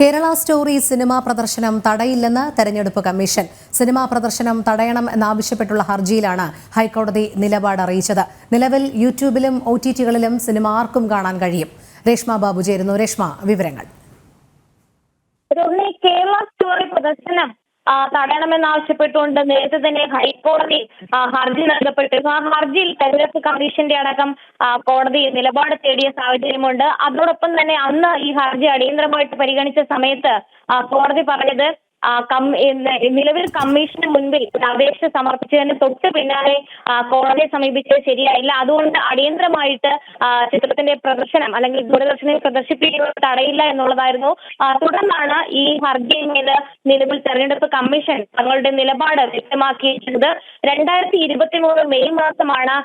Kerala story cinema പ്രദർശനം തടയില്ലെന്ന് തെരഞ്ഞെടുപ്പ് commission. Cinema പ്രദർശനം തടയണം എന്നാവശ്യപ്പെട്ടുള്ള ഹർജിയിലാണ് ഹൈക്കോടതി നിലപാട് അറിയിച്ചത്. നിലവിൽ യൂട്യൂബിലും OTTകളിലും സിനിമ ആർക്കും കാണാൻ കഴിയും. രേഷ്മ ബാബു ചേരുന്നു. രേഷ്മ, വിവരങ്ങൾ. കേരള സ്റ്റോറി പ്രദർശനം തടയണമെന്നാവശ്യപ്പെട്ടുകൊണ്ട് നേരത്തെ തന്നെ ഹൈക്കോടതി ഹർജി നൽകപ്പെട്ടിരുന്നു. ആ ഹർജിയിൽ തെരഞ്ഞെടുപ്പ് കമ്മീഷന്റെ അടക്കം കോടതി നിലപാട് തേടിയ സാഹചര്യമുണ്ട്. അതോടൊപ്പം തന്നെ അന്ന് ഈ ഹർജി അടിയന്തരമായിട്ട് പരിഗണിച്ച സമയത്ത് കോടതി പറഞ്ഞത് നിലവിൽ കമ്മീഷന് മുൻപിൽ അപേക്ഷ സമർപ്പിച്ചതിന് തൊട്ട് പിന്നാലെ കോടതിയെ സമീപിച്ചത് ശരിയായില്ല. അതുകൊണ്ട് അടിയന്തരമായിട്ട് ചിത്രത്തിന്റെ പ്രദർശനം അല്ലെങ്കിൽ ദൂരദർശനിൽ പ്രദർശിപ്പിക്കുന്നത് തടയില്ല എന്നുള്ളതായിരുന്നു. തുടർന്നാണ് ഈ ഹർജിയിന്മേൽ നിലവിൽ തെരഞ്ഞെടുപ്പ് കമ്മീഷൻ തങ്ങളുടെ നിലപാട് വ്യക്തമാക്കിയിരിക്കുന്നത്. 2023 മെയ് മാസമാണ്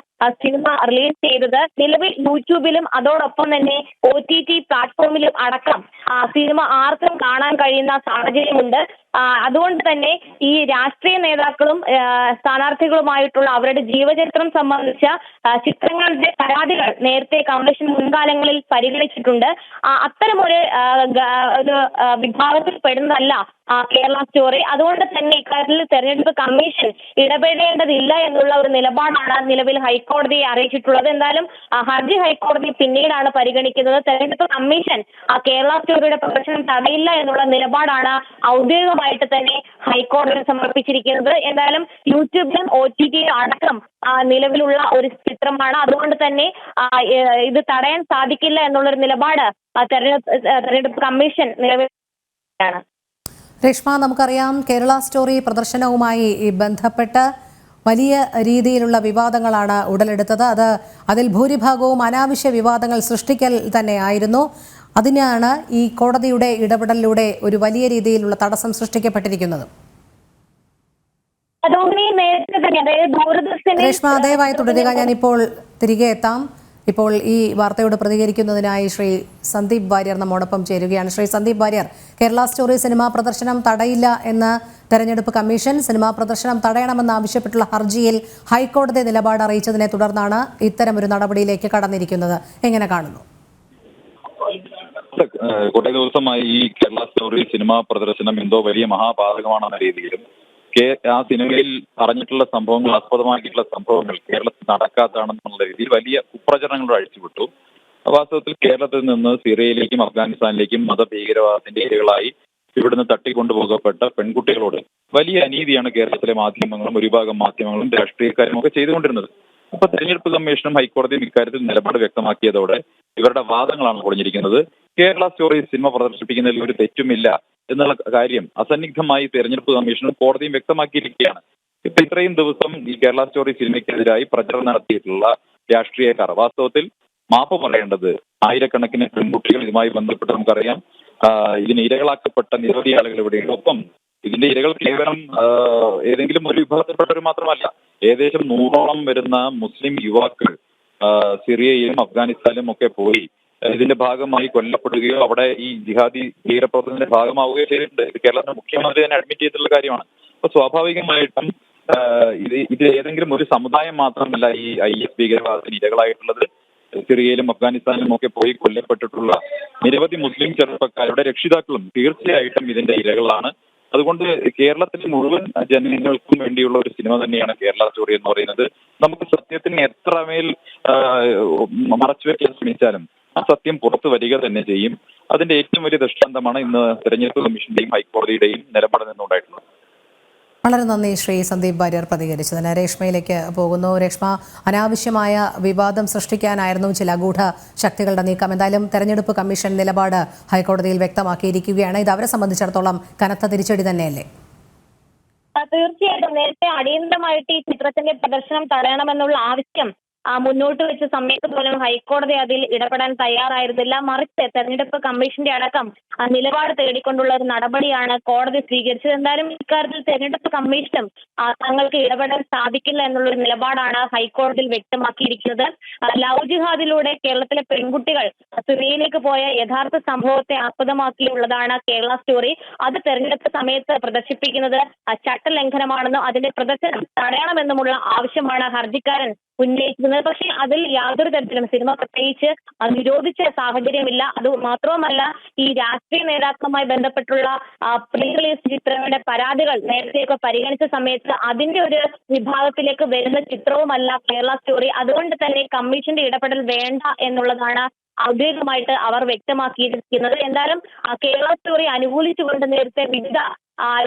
സിനിമ റിലീസ് ചെയ്തത്. നിലവിൽ യൂട്യൂബിലും അതോടൊപ്പം തന്നെ OTT പ്ലാറ്റ്ഫോമിലും അടക്കം സിനിമ ആർക്കും കാണാൻ കഴിയുന്ന സാഹചര്യമുണ്ട്. അതുകൊണ്ട് തന്നെ ഈ രാഷ്ട്രീയ നേതാക്കളും സ്ഥാനാർത്ഥികളുമായിട്ടുള്ള അവരുടെ ജീവചരിത്രം സംബന്ധിച്ച ചിത്രങ്ങളുടെ പരാതികൾ നേരത്തെ കമ്മീഷൻ മുൻകാലങ്ങളിൽ പരിഗണിച്ചിട്ടുണ്ട്. അത്തരമൊരു വിഭാഗത്തിൽ പെടുന്നതല്ല കേരള സ്റ്റോറി. അതുകൊണ്ട് തന്നെ ഇക്കാര്യത്തിൽ തെരഞ്ഞെടുപ്പ് കമ്മീഷൻ ഇടപെടേണ്ടതില്ല എന്നുള്ള ഒരു നിലപാടാണ് നിലവിൽ ഹൈക്കോടതിയെ അറിയിച്ചിട്ടുള്ളത്. എന്തായാലും ഹർജി ഹൈക്കോടതി പിന്നീടാണ് പരിഗണിക്കുന്നത്. തെരഞ്ഞെടുപ്പ് കമ്മീഷൻ കേരള സ്റ്റോറിയുടെ പ്രദർശനം തടയില്ല എന്നുള്ള നിലപാടാണ് ഔദ്യോഗികമായിട്ട് തന്നെ ഹൈക്കോടതി സമർപ്പിച്ചിരിക്കുന്നത്. എന്തായാലും യൂട്യൂബിലും OTTയിലും അടക്കം നിലവിലുള്ള ഒരു ചിത്രമാണ്. അതുകൊണ്ട് തന്നെ ഇത് തടയാൻ സാധിക്കില്ല എന്നുള്ളൊരു നിലപാട് തെരഞ്ഞെടുപ്പ് കമ്മീഷൻ നിലവിലാണ്. രേഷ്മ, നമുക്കറിയാം കേരള സ്റ്റോറി പ്രദർശനവുമായി ബന്ധപ്പെട്ട് വലിയ രീതിയിലുള്ള വിവാദങ്ങളാണ് ഉടലെടുത്തത്. അതിൽ ഭൂരിഭാഗവും അനാവശ്യ വിവാദങ്ങൾ സൃഷ്ടിക്കൽ തന്നെയായിരുന്നു. അതിനാണ് ഈ കോടതിയുടെ ഇടപെടലിലൂടെ ഒരു വലിയ രീതിയിലുള്ള തടസ്സം സൃഷ്ടിക്കപ്പെട്ടിരിക്കുന്നത്. രേഷ്മ, ദയവായി തുടരുക. ഞാനിപ്പോൾ തിരികെ എത്താം. ഇപ്പോൾ ഈ വാർത്തയോട് പ്രതികരിക്കുന്നതിനായി ശ്രീ സന്ദീപ് വാര്യർ നമ്മോടൊപ്പം ചേരുകയാണ്. ശ്രീ സന്ദീപ് വാര്യർ, കേരള സ്റ്റോറി സിനിമാ പ്രദർശനം തടയില്ല എന്ന് തെരഞ്ഞെടുപ്പ് കമ്മീഷൻ. സിനിമാ പ്രദർശനം തടയണമെന്നാവശ്യപ്പെട്ടുള്ള ഹർജിയിൽ ഹൈക്കോടതി നിലപാട് അറിയിച്ചതിനെ തുടർന്നാണ് ഇത്തരമൊരു നടപടിയിലേക്ക് കടന്നിരിക്കുന്നത്. എങ്ങനെ കാണുന്നു? കുറേ ദിവസമായി ഈ കേരള സ്റ്റോറി സിനിമാ പ്രദർശനം എന്തോ വലിയ മഹാപാതകമാണെന്ന രീതിയിലും ആ സിനിമയിൽ പറഞ്ഞിട്ടുള്ള സംഭവങ്ങൾ, ആസ്പദമാക്കിയിട്ടുള്ള സംഭവങ്ങൾ കേരളത്തിൽ നടക്കാത്തതാണെന്നുള്ള രീതിയിൽ വലിയ കുപ്രചരണങ്ങൾ അഴിച്ചുവിട്ടു. വാസ്തവത്തിൽ കേരളത്തിൽ നിന്ന് സിറിയയിലേക്കും അഫ്ഗാനിസ്ഥാനിലേക്കും മതഭീകരവാദത്തിന്റെ ഇരകളായി ഇവിടുന്ന് തട്ടിക്കൊണ്ടുപോകപ്പെട്ട പെൺകുട്ടികളോട് വലിയ അനീതിയാണ് കേരളത്തിലെ മാധ്യമങ്ങളും ഒരുഭാഗം മാധ്യമങ്ങളും രാഷ്ട്രീയക്കാരും ഒക്കെ ചെയ്തുകൊണ്ടിരുന്നത്. അപ്പൊ തെരഞ്ഞെടുപ്പ് കമ്മീഷനും ഹൈക്കോടതിയും ഇക്കാര്യത്തിൽ നിലപാട് വ്യക്തമാക്കിയതോടെ ഇവരുടെ വാദങ്ങളാണ് പൊളിഞ്ഞിരിക്കുന്നത്. കേരള സ്റ്റോറി സിനിമ പ്രദർശിപ്പിക്കുന്നതിൽ ഒരു തെറ്റുമില്ല എന്നുള്ള കാര്യം അസന്നിഗ്ധമായി തെരഞ്ഞെടുപ്പ് കമ്മീഷനും കോടതിയും വ്യക്തമാക്കിയിരിക്കുകയാണ്. ഇപ്പൊ ഇത്രയും ദിവസം ഈ കേരള സ്റ്റോറി സിനിമയ്ക്കെതിരായി പ്രചരണം നടത്തിയിട്ടുള്ള രാഷ്ട്രീയക്കാർ വാസ്തവത്തിൽ മാപ്പ് പറയേണ്ടത്. ആയിരക്കണക്കിന് പെൺകുട്ടികൾ ഇതുമായി ബന്ധപ്പെട്ട് നമുക്കറിയാം ഇതിന് ഇരകളാക്കപ്പെട്ട നിരവധി ആളുകൾ ഇവിടെയുണ്ട്. ഒപ്പം ഇതിന്റെ ഇരകൾ കേവലം ഏതെങ്കിലും ഒരു വിഭാഗത്തിൽപ്പെട്ടവർ മാത്രമല്ല, ഏകദേശം 100ഓളം വരുന്ന മുസ്ലിം യുവാക്കൾ സിറിയയിലും അഫ്ഗാനിസ്ഥാനിലും ഒക്കെ പോയി ഇതിന്റെ ഭാഗമായി കൊല്ലപ്പെടുകയോ അവിടെ ഈ ജിഹാദി ഭീകരപ്രവർത്തനത്തിന്റെ ഭാഗമാവുകയോ ചെയ്തിട്ടുണ്ട്. ഇത് കേരളത്തിലെ മുഖ്യമന്ത്രി തന്നെ അഡ്മിറ്റ് ചെയ്തിട്ടുള്ള കാര്യമാണ്. അപ്പൊ സ്വാഭാവികമായിട്ടും ഇത് ഏതെങ്കിലും ഒരു സമുദായം മാത്രമല്ല ഈ IS ഭീകരവാദത്തിന് ഇരകളായിട്ടുള്ളത്. സിറിയയിലും അഫ്ഗാനിസ്ഥാനിലും ഒക്കെ പോയി കൊല്ലപ്പെട്ടിട്ടുള്ള നിരവധി മുസ്ലിം ചെറുപ്പക്കാരുടെ രക്ഷിതാക്കളും തീർച്ചയായിട്ടും ഇതിന്റെ ഇരകളാണ്. അതുകൊണ്ട് കേരളത്തിലെ മുഴുവൻ ജനങ്ങൾക്കും വേണ്ടിയുള്ള ഒരു സിനിമ തന്നെയാണ് കേരള സ്റ്റോറി എന്ന് പറയുന്നത്. നമുക്ക് സത്യത്തിന് എത്രമേൽ മറച്ചുവെക്കാൻ ശ്രമിച്ചാലും ആ സത്യം പുറത്തു വരിക തന്നെ ചെയ്യും. അതിന്റെ ഏറ്റവും വലിയ ദൃഷ്ടാന്തമാണ് ഇന്ന് തെരഞ്ഞെടുപ്പ് കമ്മീഷന്റെയും ഹൈക്കോടതിയുടെയും നിലപാടിൽ നിന്നുണ്ടായിട്ടുള്ളത്. വളരെ നന്ദി ശ്രീ സന്ദീപ് വാര്യർ പ്രതികരിച്ചതിന്. രേഷ്മയിലേക്ക് പോകുന്നു. രേഷ്മ, അനാവശ്യമായ വിവാദം സൃഷ്ടിക്കാനായിരുന്നു ചില ഗൂഢ ശക്തികളുടെ നീക്കം. എന്തായാലും തെരഞ്ഞെടുപ്പ് കമ്മീഷൻ നിലപാട് ഹൈക്കോടതിയിൽ വ്യക്തമാക്കിയിരിക്കുകയാണ്. ഇത് അവരെ സംബന്ധിച്ചിടത്തോളം കനത്ത തിരിച്ചടി തന്നെയല്ലേ? തീർച്ചയായിട്ടും നേരത്തെ അടിയന്തരമായിട്ട് ഈ ചിത്രത്തിന്റെ പ്രദർശനം തടയണമെന്നുള്ള ആവശ്യം മുന്നോട്ട് വെച്ച സമയത്ത് പോലും ഹൈക്കോടതി അതിൽ ഇടപെടാൻ തയ്യാറായിരുന്നില്ല. മറിച്ച് തെരഞ്ഞെടുപ്പ് കമ്മീഷന്റെ അടക്കം നിലപാട് തേടിക്കൊണ്ടുള്ള ഒരു നടപടിയാണ് കോടതി സ്വീകരിച്ചത്. എന്തായാലും ഇക്കാര്യത്തിൽ തെരഞ്ഞെടുപ്പ് കമ്മീഷനും തങ്ങൾക്ക് ഇടപെടാൻ സാധിക്കില്ല എന്നുള്ളൊരു നിലപാടാണ് ഹൈക്കോടതിയിൽ വ്യക്തമാക്കിയിരിക്കുന്നത്. ലവ് ജിഹാദിലൂടെ കേരളത്തിലെ പെൺകുട്ടികൾ സിറിയയിലേക്ക് പോയ യഥാർത്ഥ സംഭവത്തെ ആസ്പദമാക്കിയുള്ളതാണ് കേരള സ്റ്റോറി. അത് തെരഞ്ഞെടുപ്പ് സമയത്ത് പ്രദർശിപ്പിക്കുന്നത് ചട്ടലംഘനമാണെന്നും അതിന്റെ പ്രദർശനം തടയണമെന്നുമുള്ള ആവശ്യമാണ് ഹർജിക്കാരൻ ഉന്നയിച്ചിരുന്നത്. പക്ഷേ അതിൽ യാതൊരു തരത്തിലും സിനിമ പ്രത്യേകിച്ച് നിരോധിച്ച സാഹചര്യമില്ല. അത് മാത്രവുമല്ല, ഈ രാഷ്ട്രീയ നേതാക്കളുമായി ബന്ധപ്പെട്ടുള്ള പ്രീ റിലീസ് ചിത്രങ്ങളുടെ പരാതികൾ നേരത്തെയൊക്കെ പരിഗണിച്ച സമയത്ത് അതിന്റെ ഒരു വിഭാഗത്തിലേക്ക് വരുന്ന ചിത്രവുമല്ല കേരള സ്റ്റോറി. അതുകൊണ്ട് തന്നെ കമ്മീഷന്റെ ഇടപെടൽ വേണ്ട എന്നുള്ളതാണ് ഔദ്യോഗികമായിട്ട് അവർ വ്യക്തമാക്കിയിരിക്കുന്നത്. എന്തായാലും കേരള സ്റ്റോറി അനുകൂലിച്ചുകൊണ്ട് നേരത്തെ വിവിധ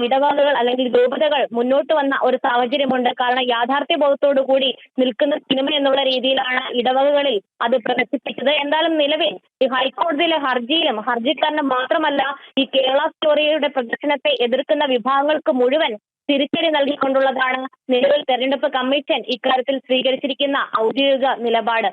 ഇടവകകൾ അല്ലെങ്കിൽ രൂപതകൾ മുന്നോട്ട് വന്ന ഒരു സാഹചര്യമുണ്ട്. കാരണം യാഥാർത്ഥ്യ ബോധത്തോടു കൂടി നിൽക്കുന്ന സിനിമ എന്നുള്ള രീതിയിലാണ് ഇടവകകളിൽ അത് പ്രദർശിപ്പിച്ചത്. എന്തായാലും നിലവിൽ ഈ ഹൈക്കോടതിയിലെ ഹർജിയിലും ഹർജിക്കാരന് മാത്രമല്ല ഈ കേരള സ്റ്റോറിയുടെ പ്രദർശനത്തെ എതിർക്കുന്ന വിഭാഗങ്ങൾക്ക് മുഴുവൻ തിരിച്ചടി നൽകിക്കൊണ്ടുള്ളതാണ് നിലവിൽ തെരഞ്ഞെടുപ്പ് കമ്മീഷൻ ഇക്കാര്യത്തിൽ സ്വീകരിച്ചിരിക്കുന്ന ഔദ്യോഗിക നിലപാട്.